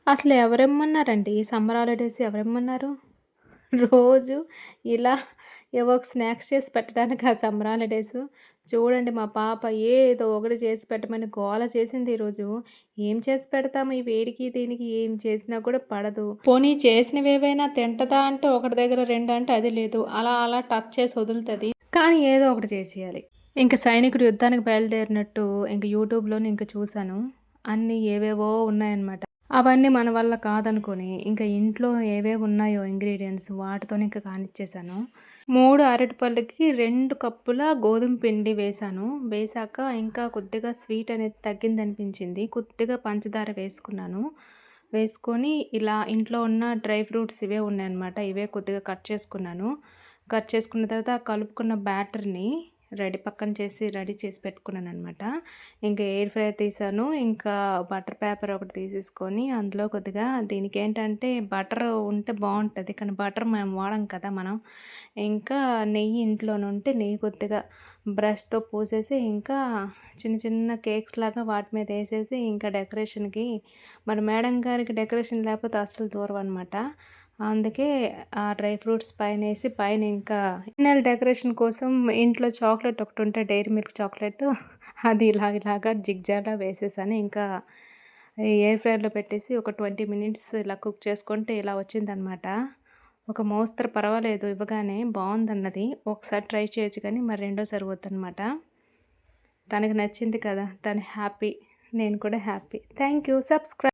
అసలు ఎవరిమ్మన్నారండి? ఈ summer holidays ఎవరిమ్మన్నారు? రోజు ఇలా ఏవో ఒక స్నాక్స్ చేసి పెట్టడానికా సమ్మర్ హాలిడేసు? చూడండి మా పాప ఏదో ఒకటి చేసి పెట్టమని గోల చేసింది ఈరోజు. ఏం చేసి పెడతాము ఈ వేడికి దీనికి ఏం చేసినా కూడా పడదు. పోనీ చేసినవేవైనా తింటదా అంటే ఒకటి దగ్గర 2 అంటే అది లేదు. అలా అలా టచ్ చేసి వదులుతది. కానీ ఏదో ఒకటి చేసేయాలి. ఇంక సైనికుడు యుద్ధానికి బయలుదేరినట్టు ఇంక యూట్యూబ్‌లోని ఇంక చూసాను. అన్నీ ఏవేవో ఉన్నాయన్నమాట. అవన్నీ మన వల్ల కాదనుకోని, ఇంక ఇంట్లో ఏవేవి ఉన్నాయో ఇంగ్రీడియెంట్స్ వాటితోనే ఇంక కానిచ్చేసాను. 3 అరటిపళ్ళకి 2 కప్పుల గోధుమ పిండి వేశాను. వేశాక ఇంకా కొద్దిగా స్వీట్ అనేది తగ్గిందనిపించింది. కొద్దిగా పంచదార వేసుకున్నాను. వేసుకొని ఇలా ఇంట్లో ఉన్న డ్రై ఫ్రూట్స్ ఇవే ఉన్నాయన్నమాట. ఇవే కొద్దిగా కట్ చేసుకున్నాను. కట్ చేసుకున్న తర్వాత ఆ కలుపుకున్న బ్యాటర్‌ని రెడీ చేసి పెట్టుకున్నాననమాట. ఇంకా ఎయిర్ ఫ్రైయర్ తీసాను. ఇంకా బటర్ పేపర్ ఒకటి తీసేసుకొని అందులో కొద్దిగా దీనికేంటంటే బటర్ ఉంటే బావుంటది. కానీ బటర్ మేము వాడం కదా మనం. ఇంకా నెయ్యి ఇంట్లోనే ఉంటే నెయ్యి కొద్దిగా బ్రష్‌తో పూసేసి ఇంకా చిన్న చిన్న కేక్స్ లాగా వాటి మీద ఏసేసి ఇంకా డెకరేషన్‌కి మరి మేడం గారికి డెకరేషన్ లేకపోతే అస్సలు దూరమనమాట. అందుకే ఆ డ్రై ఫ్రూట్స్ పైనేసి పైన ఇంకా ఫైనల్ డెకరేషన్ కోసం ఇంట్లో చాక్లెట్ ఒకటుంటే డైరీ మిల్క్ చాక్లెట్ అది ఇలాగా జిగ్‌జాగ్‌లా వేసేసాను. ఇంకా ఎయిర్ ఫ్రైయర్‌లో పెట్టేసి ఒక 20 మినిట్స్ ఇలా కుక్ చేసుకుంటే ఇలా వచ్చిందనమాట. ఒక మోస్తరు పర్వాలేదు ఇవ్వగానే బావుందన్నది. ఒకసారి ట్రై చేయొచ్చు కానీ మరి రెండోసారి వద్దనమాట. తనకి నచ్చింది కదా! తను హ్యాపీ. నేను కూడా హ్యాపీ. Thank you. సబ్స్క్రైబ్